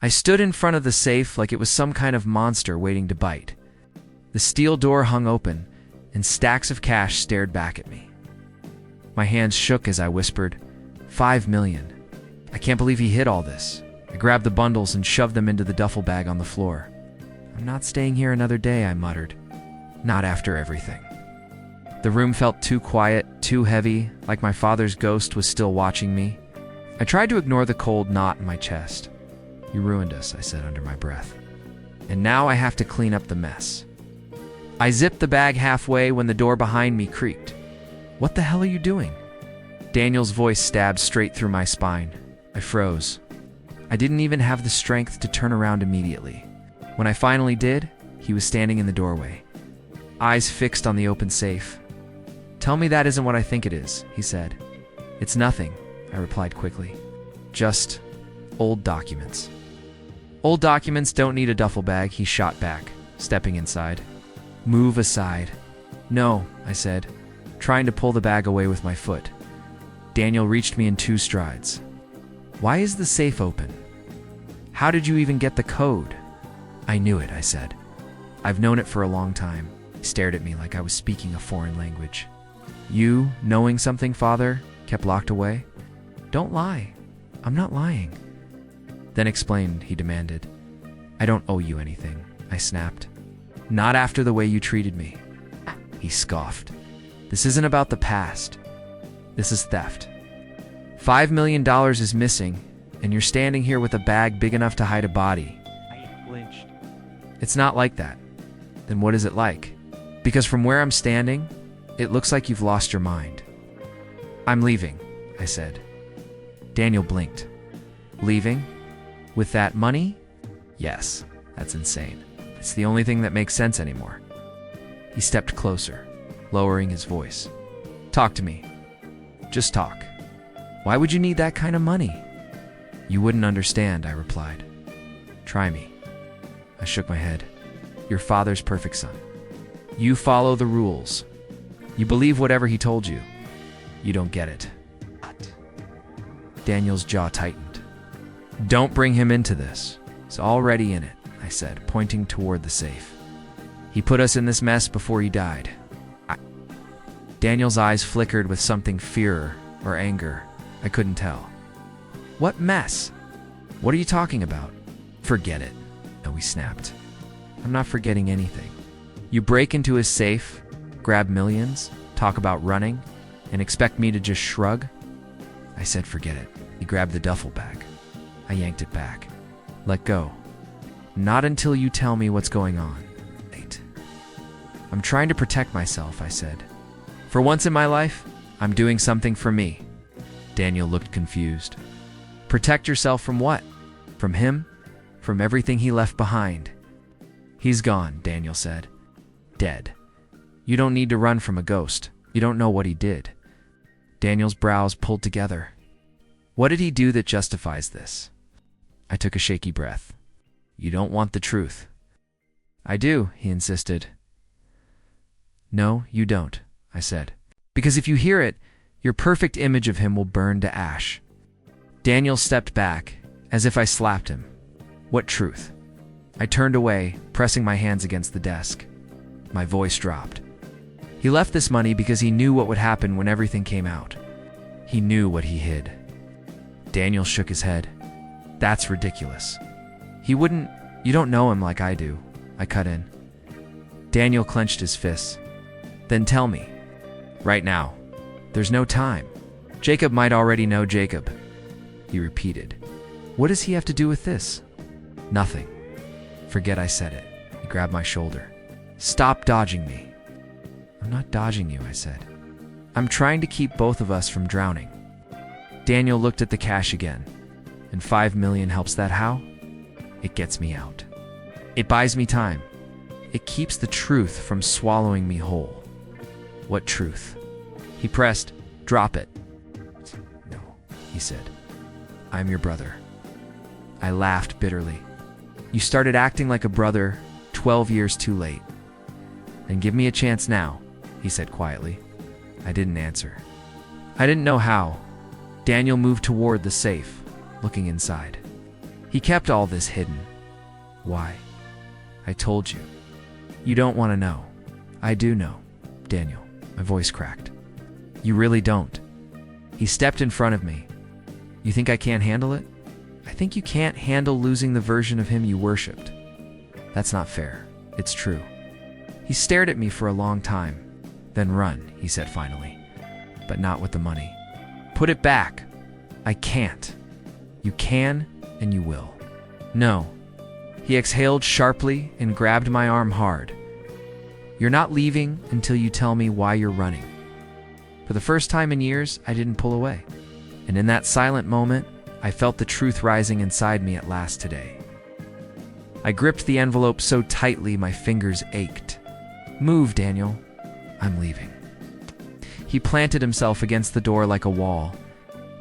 I stood in front of the safe like it was some kind of monster waiting to bite. The steel door hung open, and stacks of cash stared back at me. My hands shook as I whispered, "5 million. I can't believe he hid all this." I grabbed the bundles and shoved them into the duffel bag on the floor. "I'm not staying here another day," I muttered. "Not after everything." The room felt too quiet, too heavy, like my father's ghost was still watching me. I tried to ignore the cold knot in my chest. "You ruined us," I said under my breath. "And now I have to clean up the mess." I zipped the bag halfway when the door behind me creaked. "What the hell are you doing?" Daniel's voice stabbed straight through my spine. I froze. I didn't even have the strength to turn around immediately. When I finally did, he was standing in the doorway, eyes fixed on the open safe. "Tell me that isn't what I think it is," he said. "It's nothing," I replied quickly. "Just old documents." "Old documents don't need a duffel bag," he shot back, stepping inside. "Move aside." "No," I said, trying to pull the bag away with my foot. Daniel reached me in 2 strides. "Why is the safe open? How did you even get the code?" "I knew it," I said. "I've known it for a long time." He stared at me like I was speaking a foreign language. "You, knowing something, Father, kept locked away?" "Don't lie. I'm not lying." "Then explain," he demanded. "I don't owe you anything," I snapped. "Not after the way you treated me." He scoffed. "This isn't about the past. This is theft. $5 million is missing, and you're standing here with a bag big enough to hide a body." I flinched. "It's not like that." "Then what is it like?" "Because from where I'm standing, it looks like you've lost your mind." "I'm leaving," I said. Daniel blinked. "Leaving? With that money?" "Yes, that's insane. It's the only thing that makes sense anymore." He stepped closer, lowering his voice. "Talk to me. Just talk. Why would you need that kind of money?" "You wouldn't understand," I replied. "Try me." I shook my head. "Your father's perfect son. You follow the rules. You believe whatever he told you. You don't get it." "What?" Daniel's jaw tightened. "Don't bring him into this. He's already in it," I said, pointing toward the safe. "He put us in this mess before he died." Daniel's eyes flickered with something fear or anger. I couldn't tell. "What mess? What are you talking about?" "Forget it," we snapped. "I'm not forgetting anything. You break into his safe, grab millions, talk about running, and expect me to just shrug?" I said, "Forget it." He grabbed the duffel bag. I yanked it back. "Let go. Not until you tell me what's going on." "Wait." "I'm trying to protect myself," I said. "For once in my life, I'm doing something for me." Daniel looked confused. "Protect yourself from what?" "From him, from everything he left behind." "He's gone," Daniel said. "Dead. You don't need to run from a ghost. You don't know what he did." Daniel's brows pulled together. "What did he do that justifies this?" I took a shaky breath. "You don't want the truth." "I do," he insisted. "No, you don't," I said. "Because if you hear it, your perfect image of him will burn to ash." Daniel stepped back, as if I slapped him. "What truth?" I turned away, pressing my hands against the desk. My voice dropped. "He left this money because he knew what would happen when everything came out. He knew what he hid." Daniel shook his head. "That's ridiculous. He wouldn't. You don't know him like I do," I cut in. Daniel clenched his fists. "Then tell me. Right now. There's no time. Jacob might already know Jacob." He repeated. "What does he have to do with this?" "Nothing." "Forget I said it." He grabbed my shoulder. "Stop dodging me." "I'm not dodging you," I said. "I'm trying to keep both of us from drowning." Daniel looked at the cash again. "And 5 million helps that how?" "It gets me out. It buys me time. It keeps the truth from swallowing me whole." "What truth?" He pressed. "Drop it." "No," he said. "I'm your brother." I laughed bitterly. "You started acting like a brother 12 years too late." "Then give me a chance now," he said quietly. I didn't answer. I didn't know how. Daniel moved toward the safe, looking inside. He kept all this hidden. Why? I told you. You don't want to know. I do know, Daniel. My voice cracked. You really don't. He stepped in front of me. You think I can't handle it? I think you can't handle losing the version of him you worshipped. That's not fair. It's true. He stared at me for a long time. Then run, he said finally. But not with the money. Put it back. I can't. You can, and you will. No. He exhaled sharply and grabbed my arm hard. You're not leaving until you tell me why you're running. For the first time in years, I didn't pull away. And in that silent moment, I felt the truth rising inside me at last today. I gripped the envelope so tightly my fingers ached. Move, Daniel. I'm leaving. He planted himself against the door like a wall.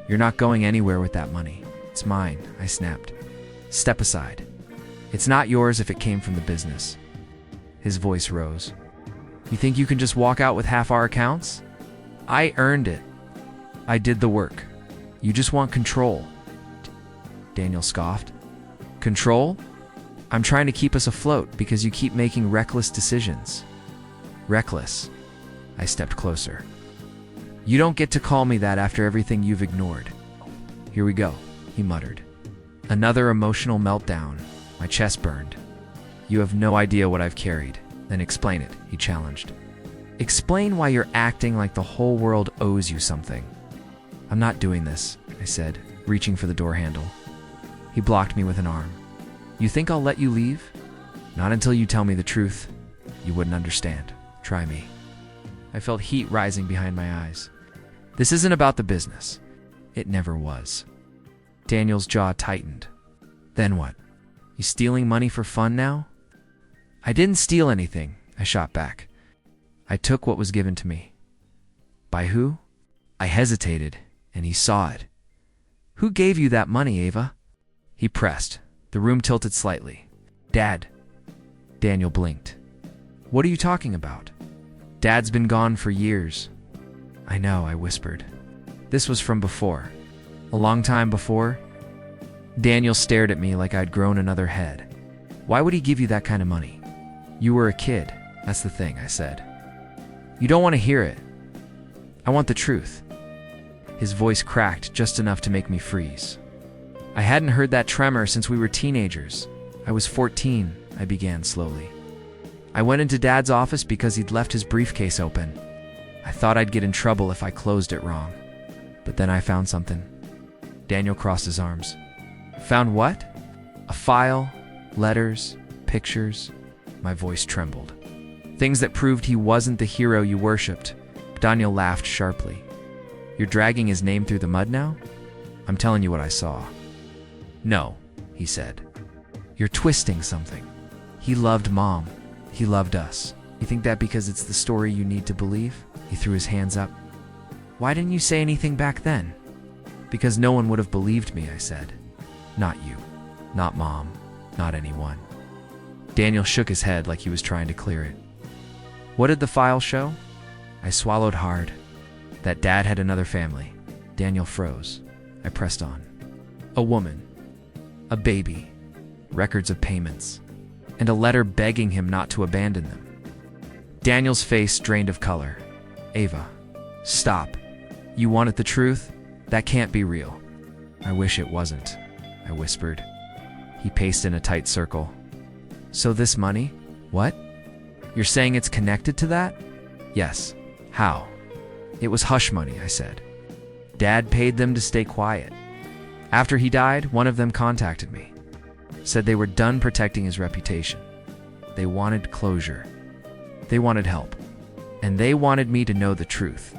You're not going anywhere with that money. It's mine, I snapped. Step aside. It's not yours if it came from the business. His voice rose. You think you can just walk out with half our accounts? I earned it. I did the work. You just want control. Daniel scoffed. Control? I'm trying to keep us afloat because you keep making reckless decisions. Reckless. I stepped closer. You don't get to call me that after everything you've ignored. Here we go, he muttered. Another emotional meltdown. My chest burned. You have no idea what I've carried. Then explain it, he challenged. Explain why you're acting like the whole world owes you something. I'm not doing this, I said, reaching for the door handle. He blocked me with an arm. You think I'll let you leave? Not until you tell me the truth. You wouldn't understand. Try me. I felt heat rising behind my eyes. This isn't about the business. It never was. Daniel's jaw tightened. Then what? You stealing money for fun now? I didn't steal anything, I shot back. I took what was given to me. By who? I hesitated, and he saw it. Who gave you that money, Ava? He pressed. The room tilted slightly. Dad. Daniel blinked. What are you talking about? Dad's been gone for years. I know, I whispered. This was from before. A long time before. Daniel stared at me like I'd grown another head. Why would he give you that kind of money? You were a kid. That's the thing, I said. You don't want to hear it. I want the truth. His voice cracked just enough to make me freeze. I hadn't heard that tremor since we were teenagers. I was 14, I began slowly. I went into Dad's office because he'd left his briefcase open. I thought I'd get in trouble if I closed it wrong. But then I found something. Daniel crossed his arms. Found what? A file, letters, pictures. My voice trembled. Things that proved he wasn't the hero you worshipped. Daniel laughed sharply. You're dragging his name through the mud now? I'm telling you what I saw. No, he said. You're twisting something. He loved Mom. He loved us. You think that because it's the story you need to believe? He threw his hands up. Why didn't you say anything back then? Because no one would have believed me, I said. Not you. Not Mom. Not anyone. Daniel shook his head like he was trying to clear it. What did the file show? I swallowed hard. That Dad had another family. Daniel froze. I pressed on. A woman. A baby. Records of payments. And a letter begging him not to abandon them. Daniel's face drained of color. Ava, stop. You wanted the truth? That can't be real. I wish it wasn't, I whispered. He paced in a tight circle. So this money? What? You're saying it's connected to that? Yes. How? It was hush money, I said. Dad paid them to stay quiet. After he died, one of them contacted me. Said they were done protecting his reputation. They wanted closure. They wanted help. And they wanted me to know the truth.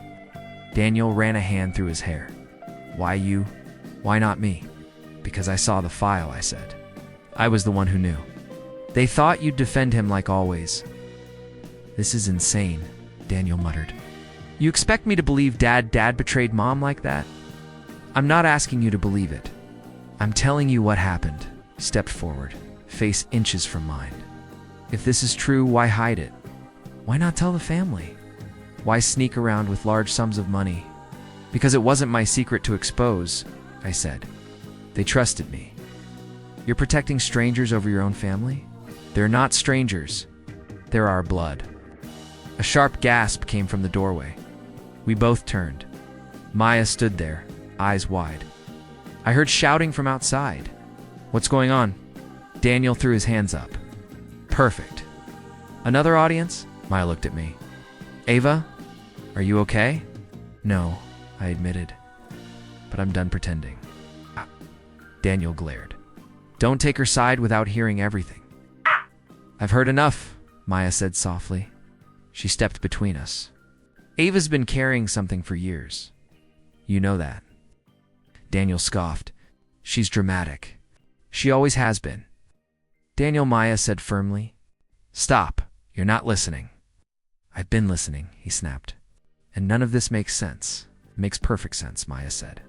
Daniel ran a hand through his hair. Why you? Why not me? Because I saw the file, I said. I was the one who knew. They thought you'd defend him like always. This is insane, Daniel muttered. You expect me to believe Dad betrayed Mom like that? I'm not asking you to believe it. I'm telling you what happened. He stepped forward, face inches from mine. If this is true, why hide it? Why not tell the family? Why sneak around with large sums of money? Because it wasn't my secret to expose, I said. They trusted me. You're protecting strangers over your own family? They're not strangers. They're our blood. A sharp gasp came from the doorway. We both turned. Maya stood there, eyes wide. I heard shouting from outside. What's going on? Daniel threw his hands up. Perfect. Another audience? Maya looked at me. Ava, are you okay? No, I admitted. But I'm done pretending. Daniel glared. Don't take her side without hearing everything. I've heard enough, Maya said softly. She stepped between us. Ava's been carrying something for years. You know that. Daniel scoffed. She's dramatic. She always has been. Daniel, Maya said firmly. Stop. You're not listening. I've been listening, he snapped. And none of this makes sense. It makes perfect sense, Maya said.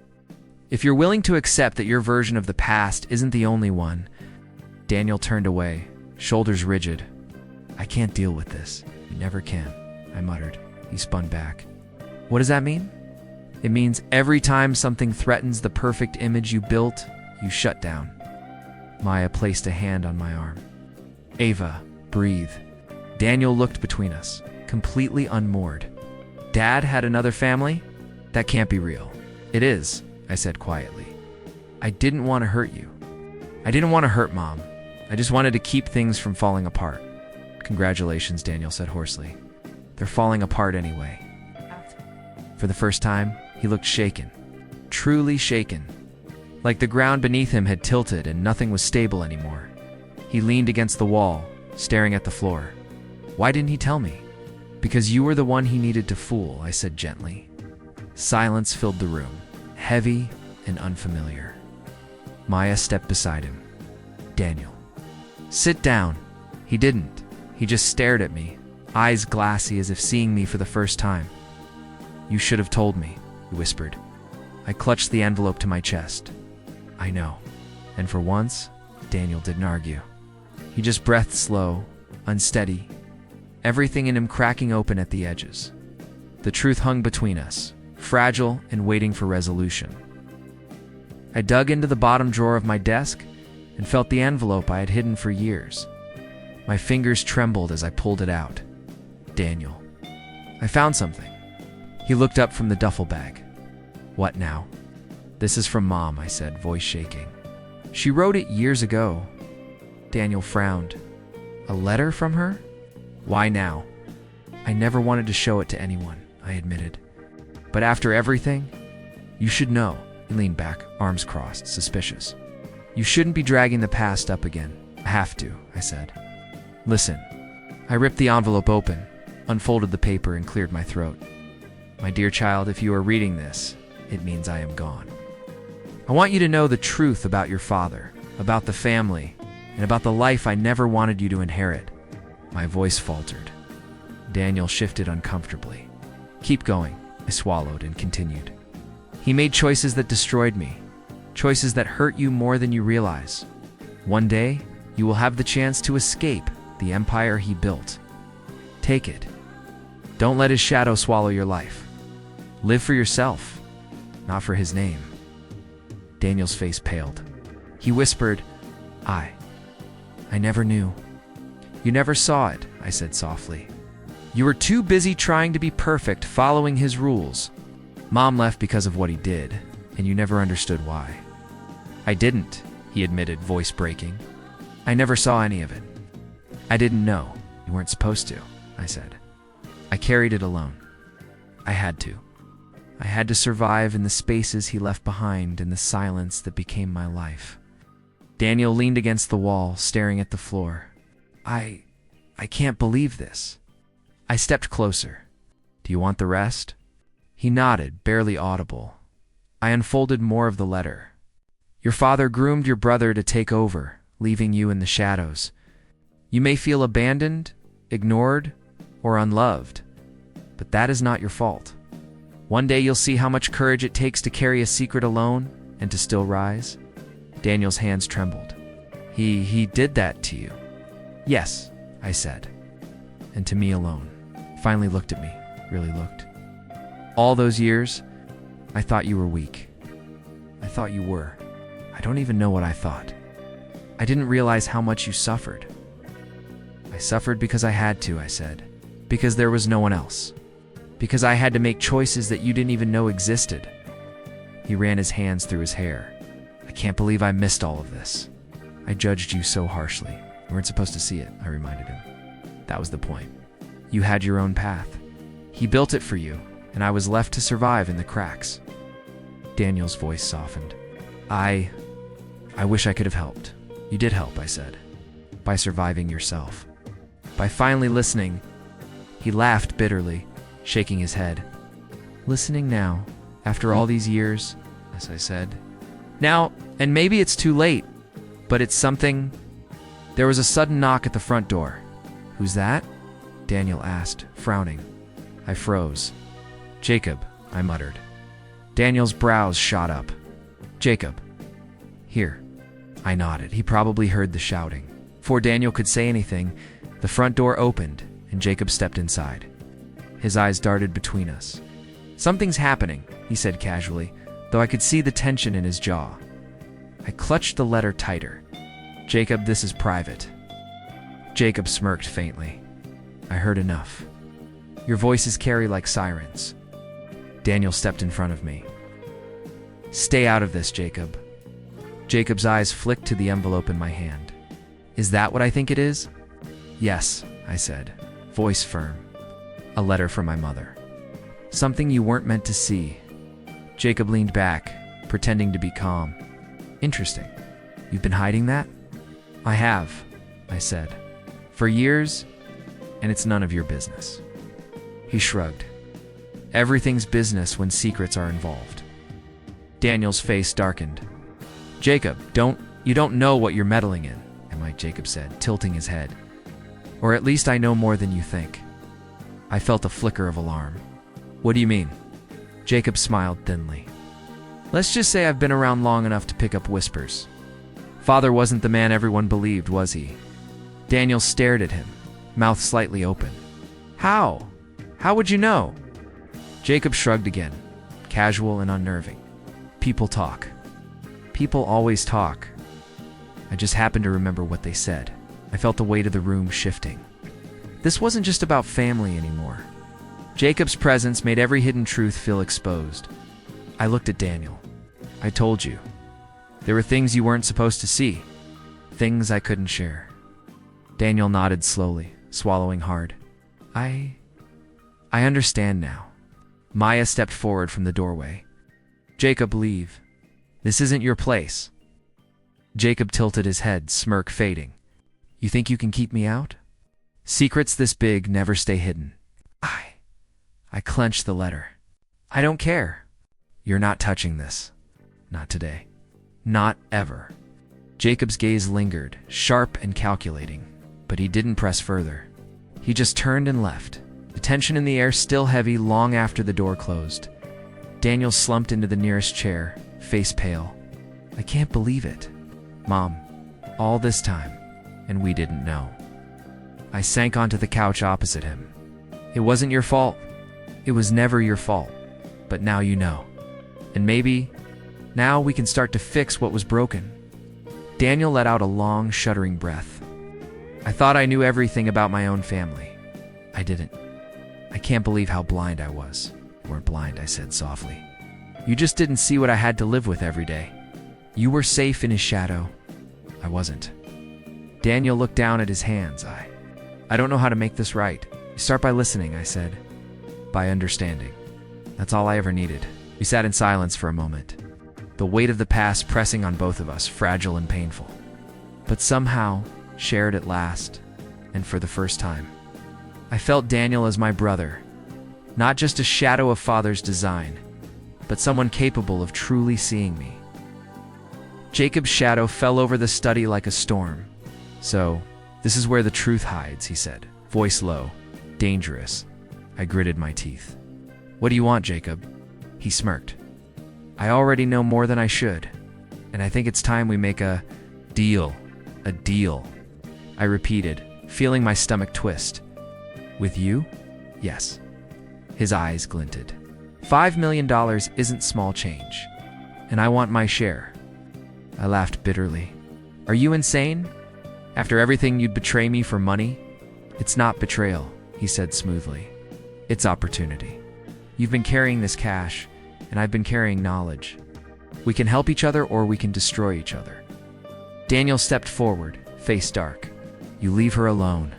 If you're willing to accept that your version of the past isn't the only one. Daniel turned away, shoulders rigid. I can't deal with this. You never can, I muttered. He spun back. What does that mean? It means every time something threatens the perfect image you built, you shut down. Maya placed a hand on my arm. Ava, breathe. Daniel looked between us, completely unmoored. Dad had another family? That can't be real. It is, I said quietly. I didn't want to hurt you. I didn't want to hurt Mom. I just wanted to keep things from falling apart. Congratulations, Daniel said hoarsely. They're falling apart anyway. For the first time, he looked shaken. Truly shaken. Like the ground beneath him had tilted and nothing was stable anymore. He leaned against the wall, staring at the floor. Why didn't he tell me? Because you were the one he needed to fool, I said gently. Silence filled the room, heavy and unfamiliar. Maya stepped beside him. Daniel. Sit down. He didn't. He just stared at me, eyes glassy as if seeing me for the first time. You should have told me, he whispered. I clutched the envelope to my chest. I know. And for once, Daniel didn't argue. He just breathed slow, unsteady, everything in him cracking open at the edges. The truth hung between us, fragile and waiting for resolution. I dug into the bottom drawer of my desk and felt the envelope I had hidden for years. My fingers trembled as I pulled it out. Daniel. I found something. He looked up from the duffel bag. What now? This is from Mom, I said, voice shaking. She wrote it years ago. Daniel frowned. A letter from her? Why now? I never wanted to show it to anyone, I admitted. But after everything, you should know. He leaned back, arms crossed, suspicious. You shouldn't be dragging the past up again. I have to, I said. Listen. I ripped the envelope open, unfolded the paper, and cleared my throat. My dear child, if you are reading this, it means I am gone. I want you to know the truth about your father, about the family, and about the life I never wanted you to inherit. My voice faltered. Daniel shifted uncomfortably. Keep going, I swallowed and continued. He made choices that destroyed me, choices that hurt you more than you realize. One day, you will have the chance to escape the empire he built. Take it. Don't let his shadow swallow your life. Live for yourself, not for his name. Daniel's face paled. He whispered, I never knew. You never saw it, I said softly. You were too busy trying to be perfect, following his rules. Mom left because of what he did, and you never understood why. I didn't, he admitted, voice breaking. I never saw any of it. I didn't know. You weren't supposed to, I said. I carried it alone. I had to. I had to survive in the spaces he left behind, in the silence that became my life. Daniel leaned against the wall, staring at the floor. I can't believe this. I stepped closer. Do you want the rest? He nodded, barely audible. I unfolded more of the letter. Your father groomed your brother to take over, leaving you in the shadows. You may feel abandoned, ignored, or unloved, but that is not your fault. One day you'll see how much courage it takes to carry a secret alone and to still rise. Daniel's hands trembled. He did that to you? Yes, I said. And to me alone. Finally looked at me, really looked. All those years, I thought you were weak. I thought you were. I don't even know what I thought. I didn't realize how much you suffered. I suffered because I had to, I said. Because there was no one else. Because I had to make choices that you didn't even know existed. He ran his hands through his hair. I can't believe I missed all of this. I judged you so harshly. You weren't supposed to see it, I reminded him. That was the point. You had your own path. He built it for you, and I was left to survive in the cracks. Daniel's voice softened. I wish I could have helped. You did help, I said. By surviving yourself. By finally listening. He laughed bitterly, shaking his head. Listening now, after all these years, as I said. Now, and maybe it's too late, but it's something. There was a sudden knock at the front door. Who's that? Daniel asked, frowning. I froze. Jacob, I muttered. Daniel's brows shot up. Jacob. Here. I nodded. He probably heard the shouting. Before Daniel could say anything, the front door opened and Jacob stepped inside. His eyes darted between us. Something's happening, he said casually, though I could see the tension in his jaw. I clutched the letter tighter. Jacob, this is private. Jacob smirked faintly. I heard enough. Your voices carry like sirens. Daniel stepped in front of me. Stay out of this, Jacob. Jacob's eyes flicked to the envelope in my hand. Is that what I think it is? Yes, I said, voice firm. A letter from my mother. Something you weren't meant to see. Jacob leaned back, pretending to be calm. Interesting. You've been hiding that? I have, I said. For years, and it's none of your business. He shrugged. Everything's business when secrets are involved. Daniel's face darkened. Jacob, you don't know what you're meddling in, Jacob said, tilting his head. Or at least I know more than you think. I felt a flicker of alarm. What do you mean? Jacob smiled thinly. Let's just say I've been around long enough to pick up whispers. Father wasn't the man everyone believed, was he? Daniel stared at him, mouth slightly open. How? How would you know? Jacob shrugged again, casual and unnerving. People talk. People always talk. I just happened to remember what they said. I felt the weight of the room shifting. This wasn't just about family anymore. Jacob's presence made every hidden truth feel exposed. I looked at Daniel. I told you. There were things you weren't supposed to see. Things I couldn't share. Daniel nodded slowly, swallowing hard. I understand now. Maya stepped forward from the doorway. Jacob, leave. This isn't your place. Jacob tilted his head, smirk fading. You think you can keep me out? Secrets this big never stay hidden. I clenched the letter. I don't care. You're not touching this. Not today. Not ever. Jacob's gaze lingered, sharp and calculating, but he didn't press further. He just turned and left, the tension in the air still heavy long after the door closed. Daniel slumped into the nearest chair, face pale. I can't believe it. Mom, all this time, and we didn't know. I sank onto the couch opposite him. It wasn't your fault. It was never your fault. But now you know. And maybe, now we can start to fix what was broken. Daniel let out a long, shuddering breath. I thought I knew everything about my own family. I didn't. I can't believe how blind I was. You weren't blind, I said softly. You just didn't see what I had to live with every day. You were safe in his shadow. I wasn't. Daniel looked down at his hands. I don't know how to make this right. Start by listening, I said. By understanding. That's all I ever needed. We sat in silence for a moment. The weight of the past pressing on both of us, fragile and painful. But somehow, shared at last, and for the first time. I felt Daniel as my brother. Not just a shadow of Father's design, but someone capable of truly seeing me. Jacob's shadow fell over the study like a storm. So, this is where the truth hides, he said, voice low, dangerous. I gritted my teeth. What do you want, Jacob? He smirked. I already know more than I should, and I think it's time we make a deal. A deal. I repeated, feeling my stomach twist. With you? Yes. His eyes glinted. $5 million isn't small change, and I want my share. I laughed bitterly. Are you insane? After everything, you'd betray me for money? It's not betrayal, he said smoothly. It's opportunity. You've been carrying this cash, and I've been carrying knowledge. We can help each other or we can destroy each other. Daniel stepped forward, face dark. You leave her alone.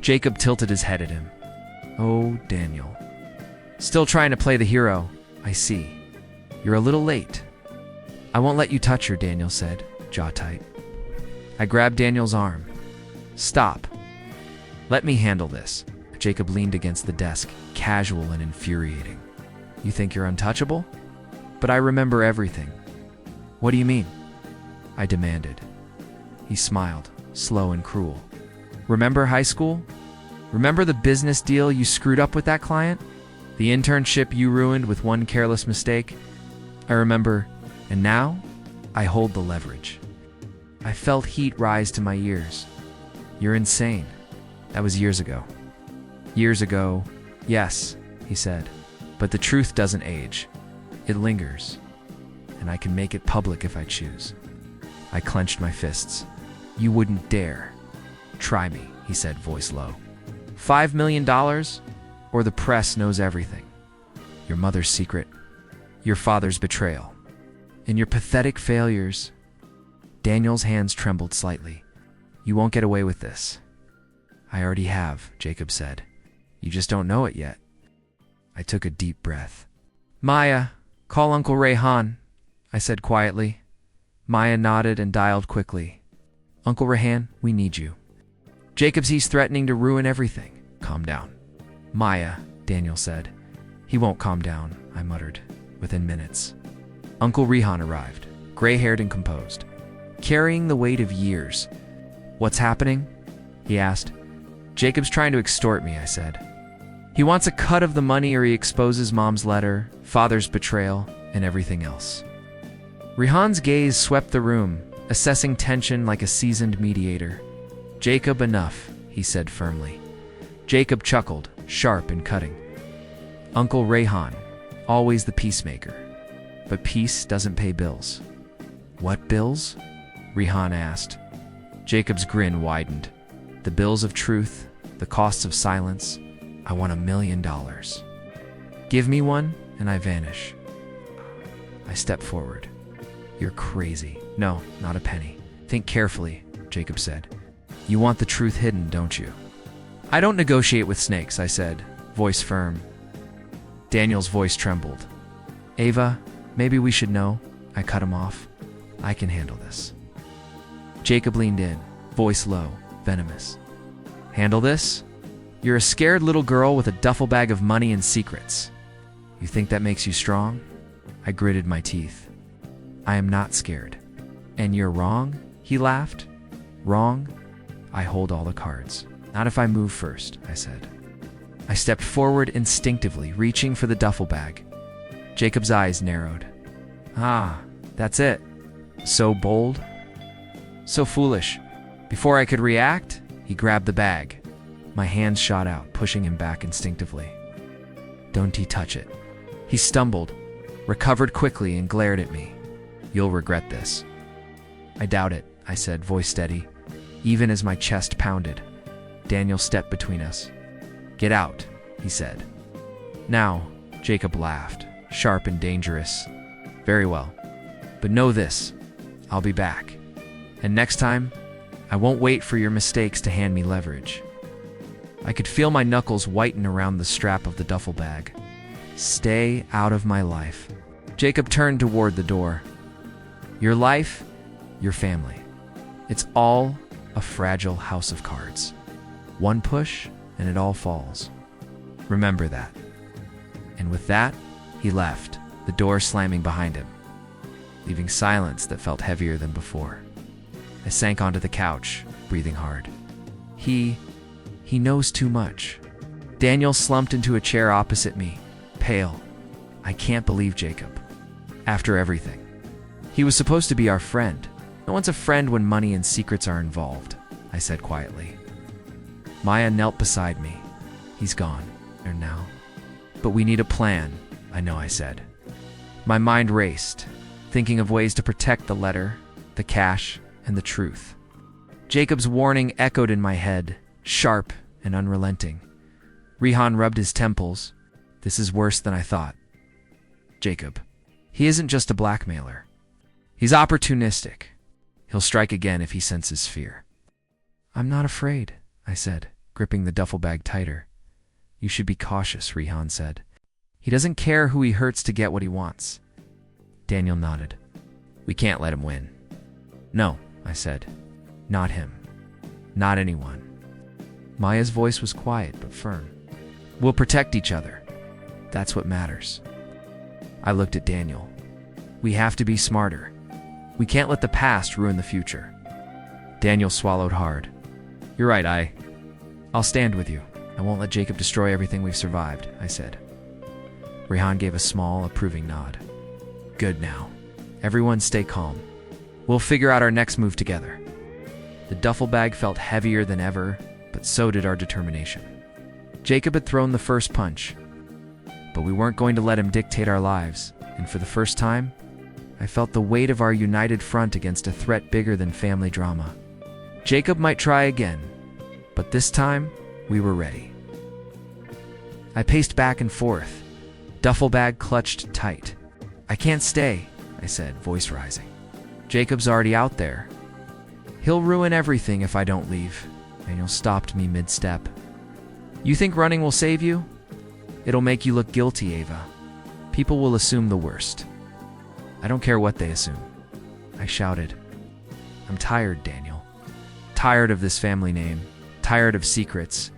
Jacob tilted his head at him. Oh, Daniel. Still trying to play the hero, I see. You're a little late. I won't let you touch her, Daniel said, jaw tight. I grabbed Daniel's arm. Stop. Let me handle this. Jacob leaned against the desk, casual and infuriating. You think you're untouchable? But I remember everything. What do you mean? I demanded. He smiled, slow and cruel. Remember high school? Remember the business deal you screwed up with that client? The internship you ruined with one careless mistake? I remember, and now I hold the leverage. I felt heat rise to my ears. You're insane. That was years ago. Years ago, yes, he said. But the truth doesn't age. It lingers. And I can make it public if I choose. I clenched my fists. You wouldn't dare. Try me, he said, voice low. $5 million? Or the press knows everything. Your mother's secret. Your father's betrayal. And your pathetic failures. Daniel's hands trembled slightly. You won't get away with this. I already have, Jacob said. You just don't know it yet. I took a deep breath. Maya, call Uncle Rayhan, I said quietly. Maya nodded and dialed quickly. Uncle Rayhan, we need you. He's threatening to ruin everything. Calm down. Maya, Daniel said. He won't calm down, I muttered. Within minutes, Uncle Rayhan arrived, gray-haired and composed, carrying the weight of years. What's happening? He asked. Jacob's trying to extort me, I said. He wants a cut of the money or he exposes Mom's letter, Father's betrayal, and everything else. Rayhan's gaze swept the room, assessing tension like a seasoned mediator. Jacob, enough, he said firmly. Jacob chuckled, sharp and cutting. Uncle Rayhan, always the peacemaker. But peace doesn't pay bills. What bills? Rayhan asked. Jacob's grin widened. The bills of truth, the costs of silence. I want $1 million. Give me one, and I vanish. I stepped forward. You're crazy. No, not a penny. Think carefully, Jacob said. You want the truth hidden, don't you? I don't negotiate with snakes, I said, voice firm. Daniel's voice trembled. Ava, maybe we should know. I cut him off. I can handle this. Jacob leaned in, voice low, venomous. Handle this? You're a scared little girl with a duffel bag of money and secrets. You think that makes you strong? I gritted my teeth. I am not scared. And you're wrong? He laughed. Wrong? I hold all the cards. Not if I move first, I said. I stepped forward instinctively, reaching for the duffel bag. Jacob's eyes narrowed. Ah, that's it. So bold? So foolish. Before I could react, he grabbed the bag. My hands shot out, pushing him back instinctively. Don't he touch it. He stumbled, recovered quickly, and glared at me. You'll regret this. I doubt it, I said, voice steady, even as my chest pounded. Daniel stepped between us. Get out, he said. Now, Jacob laughed, sharp and dangerous. Very well. But know this, I'll be back. And next time, I won't wait for your mistakes to hand me leverage. I could feel my knuckles whiten around the strap of the duffel bag. Stay out of my life. Jacob turned toward the door. Your life, your family. It's all a fragile house of cards. One push, and it all falls. Remember that. And with that, he left, the door slamming behind him, leaving silence that felt heavier than before. I sank onto the couch, breathing hard. He knows too much. Daniel slumped into a chair opposite me, pale. I can't believe Jacob. After everything. He was supposed to be our friend. No one's a friend when money and secrets are involved, I said quietly. Maya knelt beside me. He's gone, and now. But we need a plan, I know, I said. My mind raced, thinking of ways to protect the letter, the cash, and the truth. Jacob's warning echoed in my head, sharp and unrelenting. Rihan rubbed his temples. This is worse than I thought. Jacob. He isn't just a blackmailer. He's opportunistic. He'll strike again if he senses fear. I'm not afraid, I said, gripping the duffel bag tighter. You should be cautious, Rihan said. He doesn't care who he hurts to get what he wants. Daniel nodded. We can't let him win. No, I said. Not him. Not anyone. Maya's voice was quiet but firm. We'll protect each other. That's what matters. I looked at Daniel. We have to be smarter. We can't let the past ruin the future. Daniel swallowed hard. You're right, I'll stand with you. I won't let Jacob destroy everything we've survived, I said. Rihan gave a small, approving nod. Good now. Everyone stay calm. We'll figure out our next move together. The duffel bag felt heavier than ever, but so did our determination. Jacob had thrown the first punch, but we weren't going to let him dictate our lives, and for the first time, I felt the weight of our united front against a threat bigger than family drama. Jacob might try again, but this time, we were ready. I paced back and forth, duffel bag clutched tight. I can't stay, I said, voice rising. Jacob's already out there. He'll ruin everything if I don't leave. Daniel stopped me mid-step. You think running will save you? It'll make you look guilty, Ava. People will assume the worst. I don't care what they assume. I shouted. I'm tired, Daniel. Tired of this family name. Tired of secrets.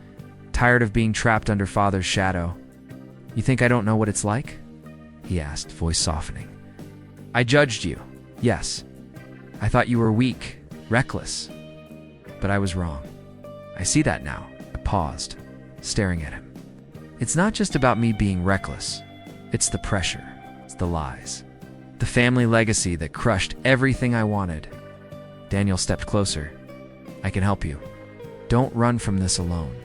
Tired of being trapped under Father's shadow. You think I don't know what it's like? He asked, voice softening. I judged you. Yes. I thought you were weak, reckless. But I was wrong. I see that now. I paused, staring at him. It's not just about me being reckless. It's the pressure. It's the lies. The family legacy that crushed everything I wanted. Daniel stepped closer. I can help you. Don't run from this alone.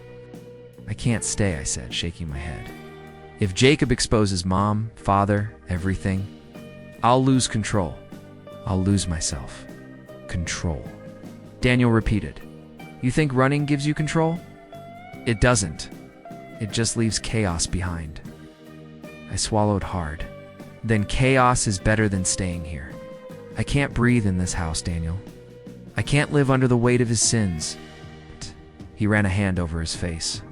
I can't stay, I said, shaking my head. If Jacob exposes Mom, Father, everything, I'll lose control. I'll lose myself. Control. Daniel repeated. You think running gives you control? It doesn't. It just leaves chaos behind. I swallowed hard. Then chaos is better than staying here. I can't breathe in this house, Daniel. I can't live under the weight of his sins. He ran a hand over his face.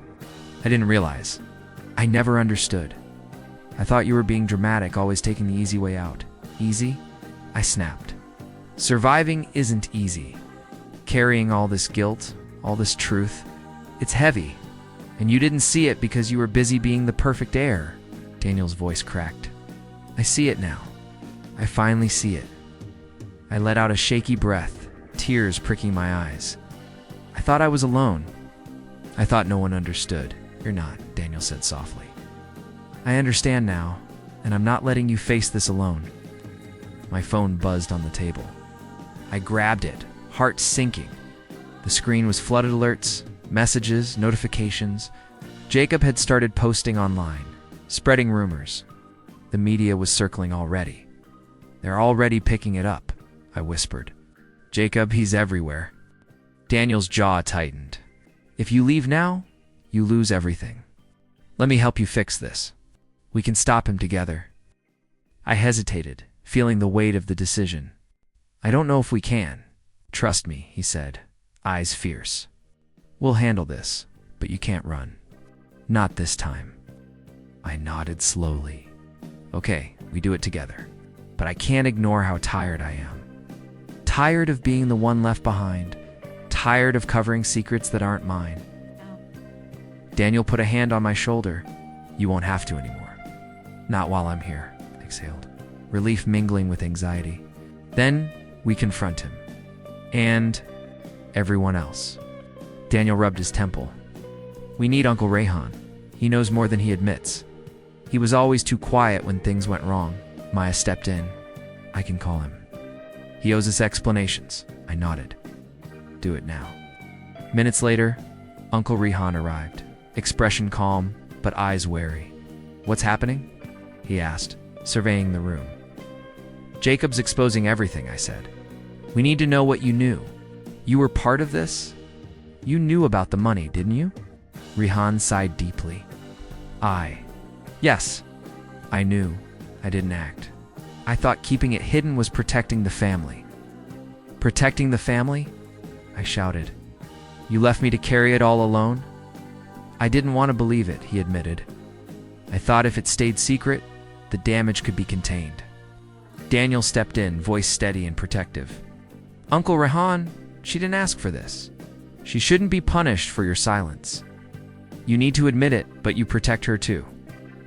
I didn't realize. I never understood. I thought you were being dramatic, always taking the easy way out. Easy? I snapped. Surviving isn't easy. Carrying all this guilt, all this truth, it's heavy. And you didn't see it because you were busy being the perfect heir. Daniel's voice cracked. I see it now. I finally see it. I let out a shaky breath, tears pricking my eyes. I thought I was alone. I thought no one understood. You're not, Daniel said softly. I understand now, and I'm not letting you face this alone. My phone buzzed on the table. I grabbed it, heart sinking. The screen was flooded alerts, messages, notifications. Jacob had started posting online, spreading rumors. The media was circling already. They're already picking it up, I whispered. Jacob, he's everywhere. Daniel's jaw tightened. If you leave now, you lose everything. Let me help you fix this. We can stop him together. I hesitated, feeling the weight of the decision. I don't know if we can. Trust me, he said, eyes fierce. We'll handle this, but you can't run. Not this time. I nodded slowly. Okay, we do it together. But I can't ignore how tired I am. Tired of being the one left behind. Tired of covering secrets that aren't mine. Daniel put a hand on my shoulder. You won't have to anymore. Not while I'm here, I exhaled, relief mingling with anxiety. Then we confront him. And everyone else. Daniel rubbed his temple. We need Uncle Rayhan. He knows more than he admits. He was always too quiet when things went wrong. Maya stepped in. I can call him. He owes us explanations. I nodded. Do it now. Minutes later, Uncle Rayhan arrived. Expression calm, but eyes wary. What's happening? He asked, surveying the room. Jacob's exposing everything, I said. We need to know what you knew. You were part of this? You knew about the money, didn't you? Rihan sighed deeply. Yes, I knew. I didn't act. I thought keeping it hidden was protecting the family. Protecting the family? I shouted. You left me to carry it all alone? I didn't want to believe it, he admitted. I thought if it stayed secret, the damage could be contained. Daniel stepped in, voice steady and protective. Uncle Rehan, she didn't ask for this. She shouldn't be punished for your silence. You need to admit it, but you protect her too.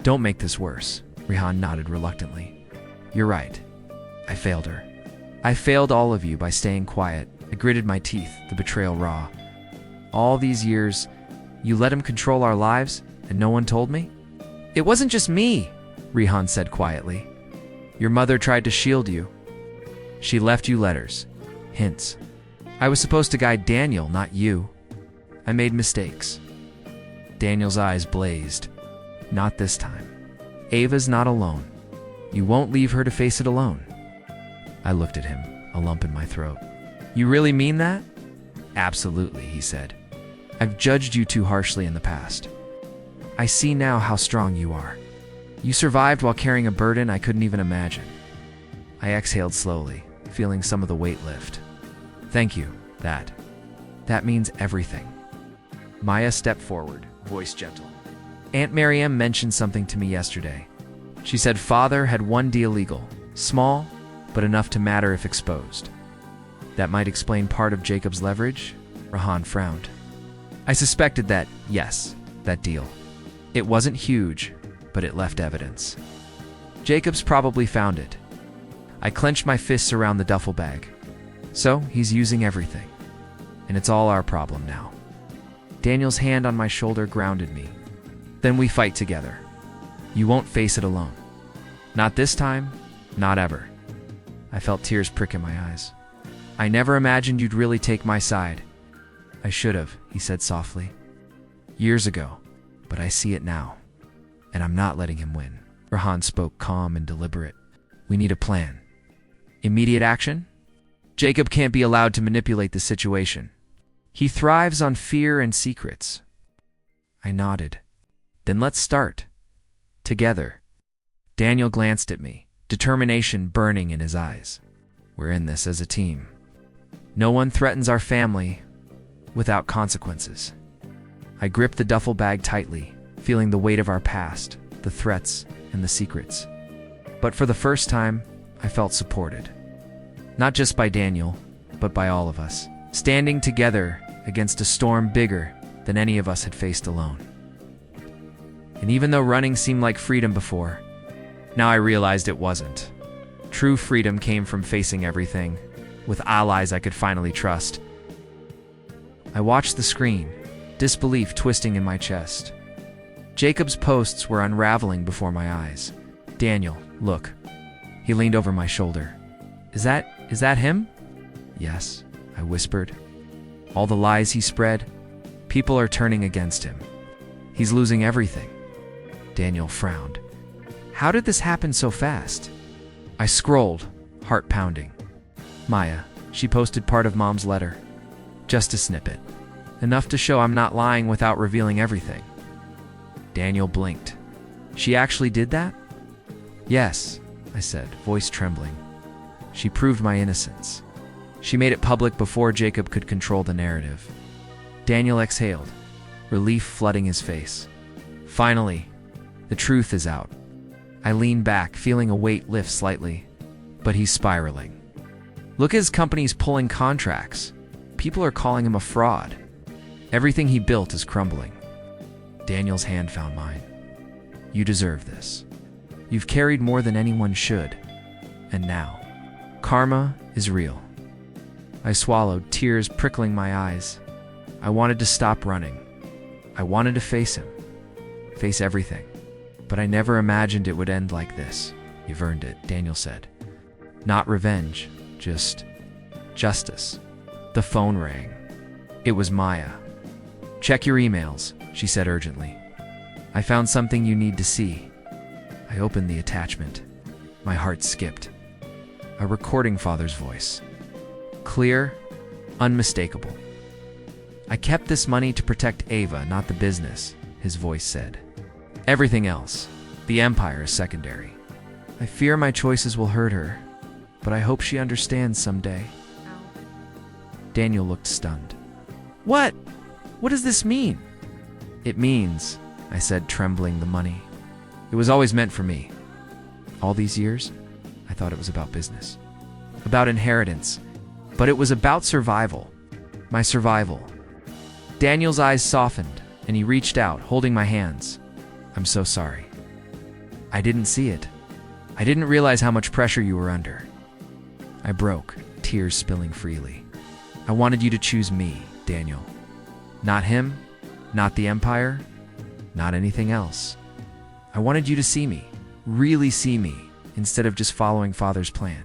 Don't make this worse. Rehan nodded reluctantly. You're right. I failed her. I failed all of you by staying quiet. I gritted my teeth, the betrayal raw. All these years, you let him control our lives, and no one told me? It wasn't just me, Rehan said quietly. Your mother tried to shield you. She left you letters, hints. I was supposed to guide Daniel, not you. I made mistakes. Daniel's eyes blazed. Not this time. Ava's not alone. You won't leave her to face it alone. I looked at him, a lump in my throat. You really mean that? Absolutely, he said. I've judged you too harshly in the past. I see now how strong you are. You survived while carrying a burden I couldn't even imagine. I exhaled slowly, feeling some of the weight lift. Thank you, that means everything. Maya stepped forward, voice gentle. Aunt Miriam mentioned something to me yesterday. She said father had one deal legal, small, but enough to matter if exposed. That might explain part of Jacob's leverage? Rehan frowned. I suspected that, yes, that deal. It wasn't huge, but it left evidence. Jacob's probably found it. I clenched my fists around the duffel bag. So, he's using everything. And it's all our problem now. Daniel's hand on my shoulder grounded me. Then we fight together. You won't face it alone. Not this time, not ever. I felt tears prick in my eyes. I never imagined you'd really take my side. I should have, he said softly. Years ago, but I see it now. And I'm not letting him win. Rehan spoke calm and deliberate. We need a plan. Immediate action? Jacob can't be allowed to manipulate the situation. He thrives on fear and secrets. I nodded. Then let's start. Together. Daniel glanced at me, determination burning in his eyes. We're in this as a team. No one threatens our family without consequences. I gripped the duffel bag tightly, feeling the weight of our past, the threats, and the secrets. But for the first time, I felt supported. Not just by Daniel, but by all of us, standing together against a storm bigger than any of us had faced alone. And even though running seemed like freedom before, now I realized it wasn't. True freedom came from facing everything, with allies I could finally trust. I watched the screen, disbelief twisting in my chest. Jacob's posts were unraveling before my eyes. Daniel, look. He leaned over my shoulder. Is that him? Yes, I whispered. All the lies he spread, people are turning against him. He's losing everything. Daniel frowned. How did this happen so fast? I scrolled, heart pounding. Maya, she posted part of Mom's letter. Just a snippet. Enough to show I'm not lying without revealing everything. Daniel blinked. She actually did that? Yes, I said, voice trembling. She proved my innocence. She made it public before Jacob could control the narrative. Daniel exhaled, relief flooding his face. Finally, the truth is out. I lean back, feeling a weight lift slightly, but he's spiraling. Look at his company's pulling contracts. People are calling him a fraud. Everything he built is crumbling. Daniel's hand found mine. You deserve this. You've carried more than anyone should. And now, karma is real. I swallowed, tears prickling my eyes. I wanted to stop running. I wanted to face him. Face everything. But I never imagined it would end like this. You've earned it, Daniel said. Not revenge, just justice. The phone rang. It was Maya. Check your emails, she said urgently. I found something you need to see. I opened the attachment. My heart skipped. A recording father's voice. Clear, unmistakable. I kept this money to protect Ava, not the business, his voice said. Everything else, the empire, is secondary. I fear my choices will hurt her, but I hope she understands someday. Daniel looked stunned. What? What does this mean? It means, I said, trembling, the money. It was always meant for me. All these years, I thought it was about business, about inheritance, but it was about survival. My survival. Daniel's eyes softened, and he reached out, holding my hands. I'm so sorry. I didn't see it. I didn't realize how much pressure you were under. I broke, tears spilling freely. I wanted you to choose me, Daniel. Not him, not the empire, not anything else. I wanted you to see me, really see me, instead of just following Father's plan.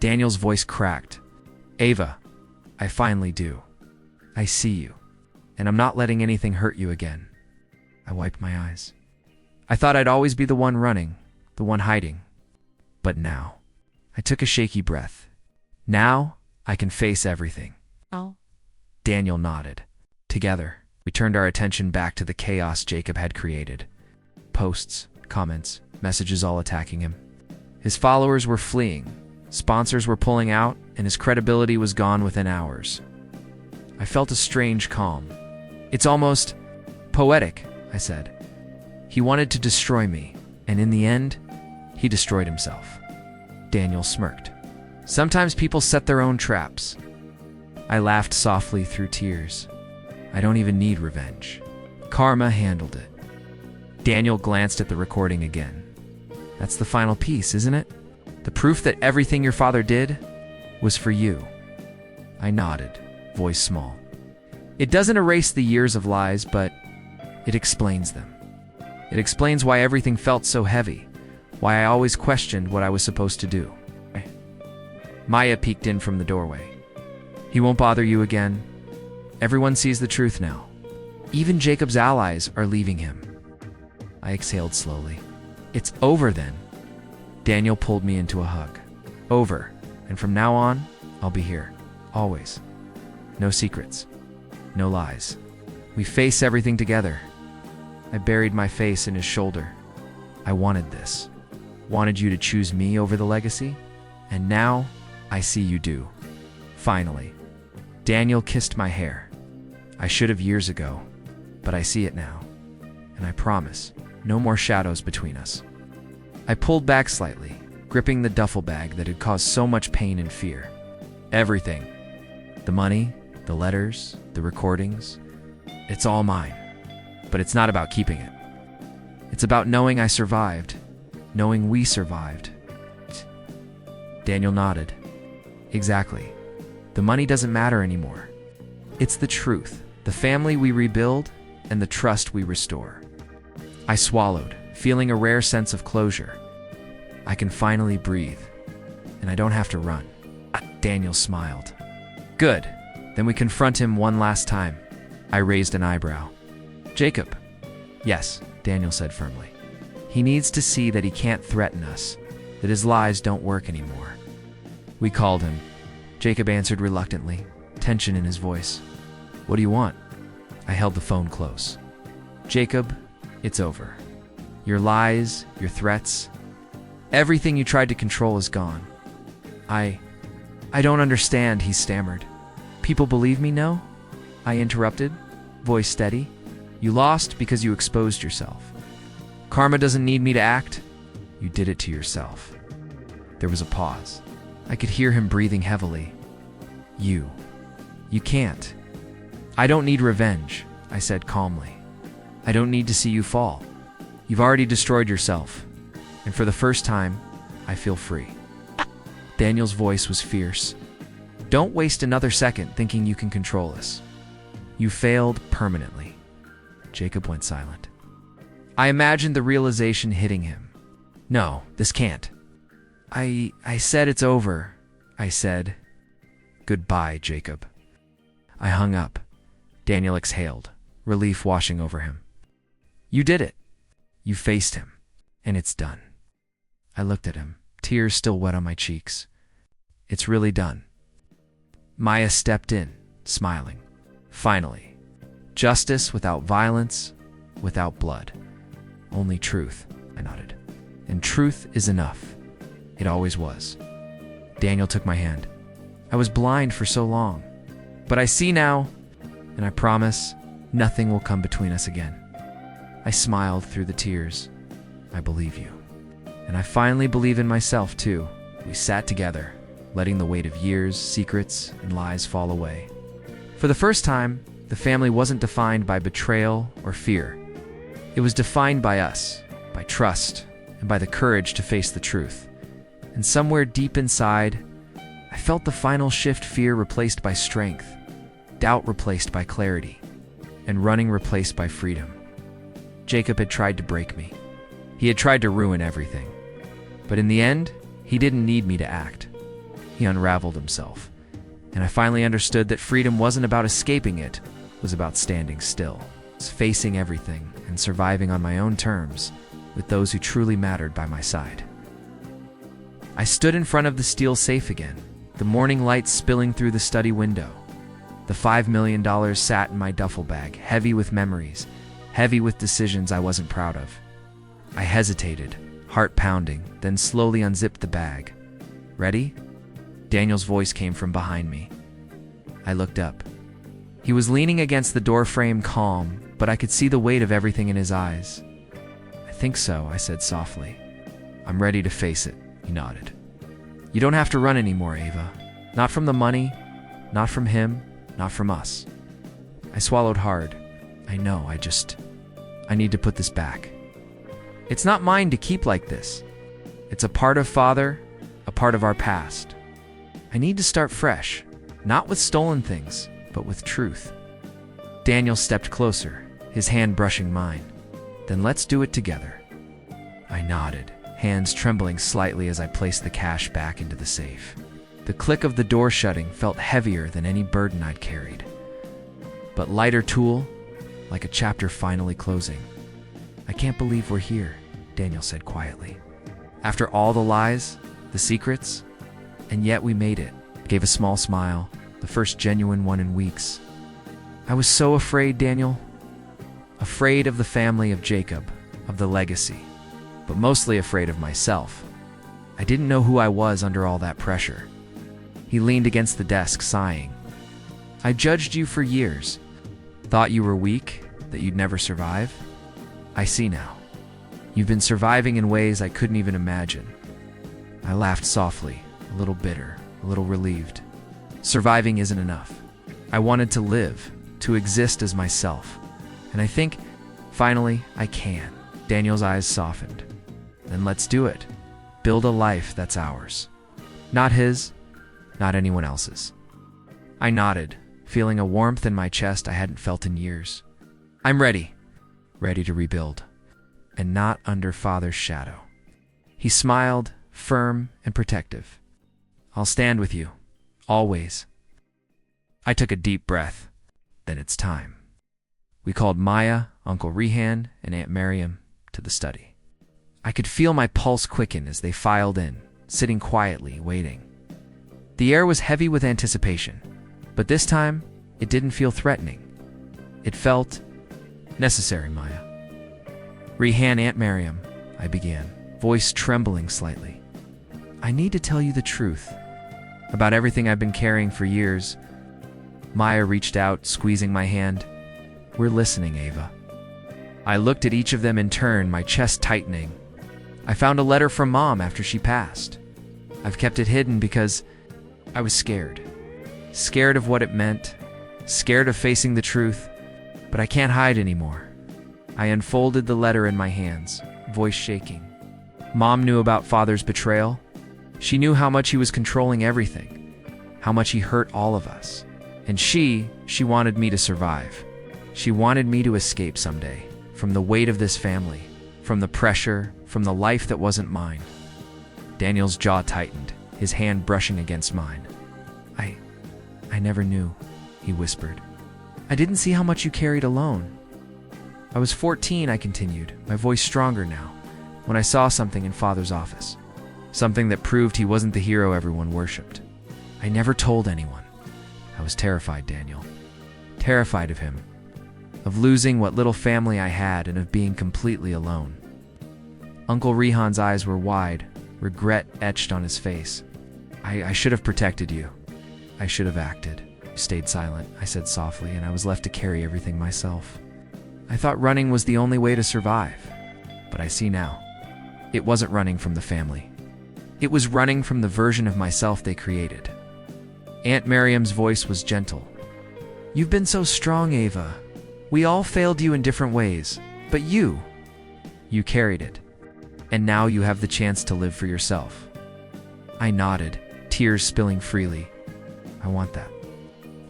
Daniel's voice cracked. Ava, I finally do. I see you, and I'm not letting anything hurt you again. I wiped my eyes. I thought I'd always be the one running, the one hiding. But now, I took a shaky breath. Now, I can face everything. Oh. Daniel nodded. Together, we turned our attention back to the chaos Jacob had created. Posts, comments, messages all attacking him. His followers were fleeing, sponsors were pulling out, and his credibility was gone within hours. I felt a strange calm. It's almost poetic, I said. He wanted to destroy me, and in the end, he destroyed himself. Daniel smirked. Sometimes people set their own traps. I laughed softly through tears. I don't even need revenge. Karma handled it. Daniel glanced at the recording again. That's the final piece, isn't it? The proof that everything your father did was for you. I nodded, voice small. It doesn't erase the years of lies, but it explains them. It explains why everything felt so heavy, why I always questioned what I was supposed to do. Maya peeked in from the doorway. He won't bother you again. Everyone sees the truth now. Even Jacob's allies are leaving him. I exhaled slowly. It's over then. Daniel pulled me into a hug. Over, and from now on, I'll be here, always. No secrets, no lies. We face everything together. I buried my face in his shoulder. I wanted this. Wanted you to choose me over the legacy, and now I see you do. Finally. Daniel kissed my hair. I should have years ago, but I see it now. And I promise, no more shadows between us. I pulled back slightly, gripping the duffel bag that had caused so much pain and fear. Everything. The money, the letters, the recordings. It's all mine. But it's not about keeping it. It's about knowing I survived, knowing we survived. Daniel nodded. Exactly. The money doesn't matter anymore. It's the truth, the family we rebuild, and the trust we restore. I swallowed, feeling a rare sense of closure. I can finally breathe, and I don't have to run. Daniel smiled. Good. Then we confront him one last time. I raised an eyebrow. Jacob. Yes, Daniel said firmly. He needs to see that he can't threaten us, that his lies don't work anymore. We called him. Jacob answered reluctantly, tension in his voice. What do you want? I held the phone close. Jacob, it's over. Your lies, your threats, everything you tried to control is gone. I don't understand, he stammered. People believe me, no? I interrupted, voice steady. You lost because you exposed yourself. Karma doesn't need me to act. You did it to yourself. There was a pause. I could hear him breathing heavily. You can't. I don't need revenge, I said calmly. I don't need to see you fall. You've already destroyed yourself. And for the first time, I feel free. Daniel's voice was fierce. Don't waste another second thinking you can control us. You failed permanently. Jacob went silent. I imagined the realization hitting him. No, this can't. I said it's over. I said, goodbye, Jacob. I hung up. Daniel exhaled, relief washing over him. You did it. You faced him, and it's done. I looked at him, tears still wet on my cheeks. It's really done. Maya stepped in, smiling. Finally. Justice without violence, without blood. Only truth, I nodded. And truth is enough. It always was. Daniel took my hand. I was blind for so long. But I see now, and I promise nothing will come between us again. I smiled through the tears. I believe you. And I finally believe in myself, too. We sat together, letting the weight of years, secrets, and lies fall away. For the first time, the family wasn't defined by betrayal or fear. It was defined by us, by trust, and by the courage to face the truth. And somewhere deep inside, I felt the final shift: fear replaced by strength, doubt replaced by clarity, and running replaced by freedom. Jacob had tried to break me. He had tried to ruin everything. But in the end, he didn't need me to act. He unraveled himself. And I finally understood that freedom wasn't about escaping it, it was about standing still, facing everything, and surviving on my own terms, with those who truly mattered by my side. I stood in front of the steel safe again, the morning light spilling through the study window. The $5 million sat in my duffel bag, heavy with memories, heavy with decisions I wasn't proud of. I hesitated, heart pounding, then slowly unzipped the bag. Ready? Daniel's voice came from behind me. I looked up. He was leaning against the doorframe, calm, but I could see the weight of everything in his eyes. I think so, I said softly. I'm ready to face it, he nodded. You don't have to run anymore, Ava. Not from the money, not from him, not from us. I swallowed hard. I know, I need to put this back. It's not mine to keep like this. It's a part of Father, a part of our past. I need to start fresh, not with stolen things, but with truth. Daniel stepped closer, his hand brushing mine. Then let's do it together. I nodded, hands trembling slightly as I placed the cash back into the safe. The click of the door shutting felt heavier than any burden I'd carried. But lighter tool, like a chapter finally closing. I can't believe we're here, Daniel said quietly. After all the lies, the secrets, and yet we made it. Gave a small smile, the first genuine one in weeks. I was so afraid, Daniel. Afraid of the family of Jacob, of the legacy, but mostly afraid of myself. I didn't know who I was under all that pressure. He leaned against the desk, sighing. I judged you for years. Thought you were weak, that you'd never survive. I see now. You've been surviving in ways I couldn't even imagine. I laughed softly, a little bitter, a little relieved. Surviving isn't enough. I wanted to live, to exist as myself. And I think, finally, I can. Daniel's eyes softened. Then let's do it. Build a life that's ours. Not his, not anyone else's. I nodded, feeling a warmth in my chest I hadn't felt in years. I'm ready. Ready to rebuild. And not under Father's shadow. He smiled, firm and protective. I'll stand with you. Always. I took a deep breath. Then it's time. We called Maya, Uncle Rehan, and Aunt Miriam to the study. I could feel my pulse quicken as they filed in, sitting quietly, waiting. The air was heavy with anticipation, but this time, it didn't feel threatening. It felt necessary, Maya. Rehan, Aunt Miriam, I began, voice trembling slightly. I need to tell you the truth about everything I've been carrying for years. Maya reached out, squeezing my hand. We're listening, Ava. I looked at each of them in turn, my chest tightening. I found a letter from Mom after she passed. I've kept it hidden because I was scared. Scared of what it meant, scared of facing the truth, but I can't hide anymore. I unfolded the letter in my hands, voice shaking. Mom knew about Father's betrayal. She knew how much he was controlling everything, how much he hurt all of us. And she wanted me to survive. She wanted me to escape someday from the weight of this family, from the pressure, from the life that wasn't mine. Daniel's jaw tightened, his hand brushing against mine. I never knew, he whispered. I didn't see how much you carried alone. I was 14, I continued, my voice stronger now, when I saw something in Father's office. Something that proved he wasn't the hero everyone worshipped. I never told anyone. I was terrified, Daniel. Terrified of him. Of losing what little family I had and of being completely alone. Uncle Rehan's eyes were wide, regret etched on his face. I should have protected you. I should have acted. You stayed silent, I said softly, and I was left to carry everything myself. I thought running was the only way to survive. But I see now. It wasn't running from the family. It was running from the version of myself they created. Aunt Miriam's voice was gentle. You've been so strong, Ava. We all failed you in different ways, but you carried it. And now you have the chance to live for yourself. I nodded, tears spilling freely. I want that.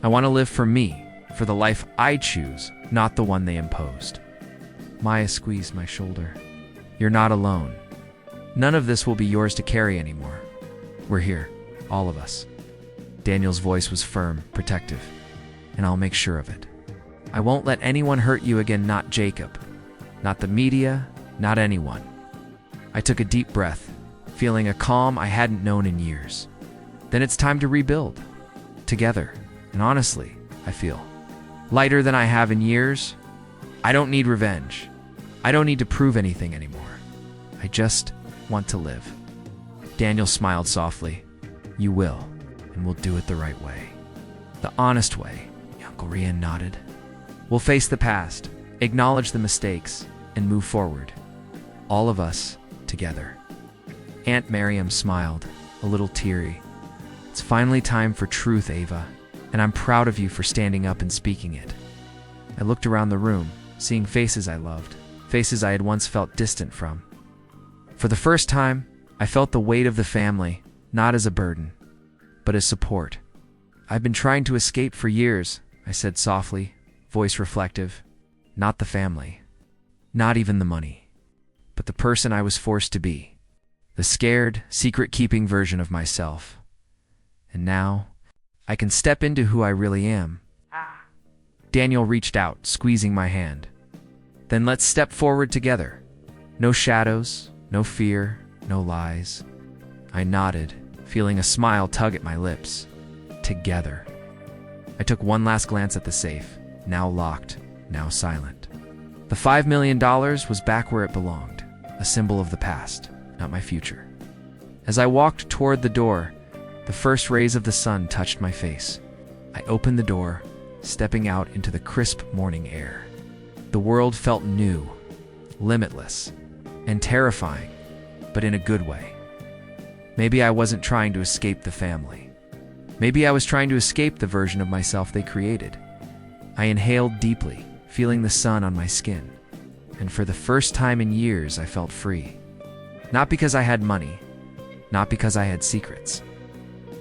I want to live for me, for the life I choose, not the one they imposed. Maya squeezed my shoulder. You're not alone. None of this will be yours to carry anymore. We're here, all of us. Daniel's voice was firm, protective, and I'll make sure of it. I won't let anyone hurt you again, not Jacob, not the media, not anyone. I took a deep breath, feeling a calm I hadn't known in years. Then it's time to rebuild. Together. And honestly, I feel lighter than I have in years. I don't need revenge. I don't need to prove anything anymore. I just want to live. Daniel smiled softly. You will, and we'll do it the right way. The honest way, Uncle Rian nodded. We'll face the past, acknowledge the mistakes, and move forward. All of us, together. Aunt Miriam smiled, a little teary. It's finally time for truth, Ava, and I'm proud of you for standing up and speaking it. I looked around the room, seeing faces I loved, faces I had once felt distant from. For the first time, I felt the weight of the family, not as a burden, but as support. I've been trying to escape for years, I said softly, voice reflective. Not the family, not even the money, but the person I was forced to be, the scared, secret-keeping version of myself. And now, I can step into who I really am. Daniel reached out, squeezing my hand. Then let's step forward together. No shadows, no fear, no lies. I nodded, feeling a smile tug at my lips. Together. I took one last glance at the safe, now locked, now silent. The $5 million was back where it belonged, a symbol of the past, not my future. As I walked toward the door, the first rays of the sun touched my face. I opened the door, stepping out into the crisp morning air. The world felt new, limitless, and terrifying, but in a good way. Maybe I wasn't trying to escape the family. Maybe I was trying to escape the version of myself they created. I inhaled deeply, feeling the sun on my skin. And for the first time in years, I felt free. Not because I had money, not because I had secrets,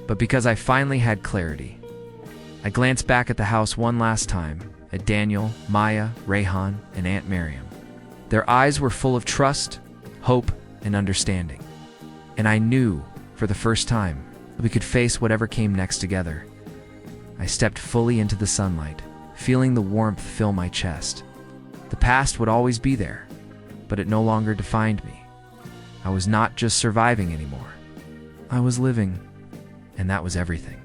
but because I finally had clarity. I glanced back at the house one last time, at Daniel, Maya, Rehan, and Aunt Miriam. Their eyes were full of trust, hope, and understanding. And I knew, for the first time, that we could face whatever came next together. I stepped fully into the sunlight, feeling the warmth fill my chest. The past would always be there, but it no longer defined me. I was not just surviving anymore. I was living, and that was everything.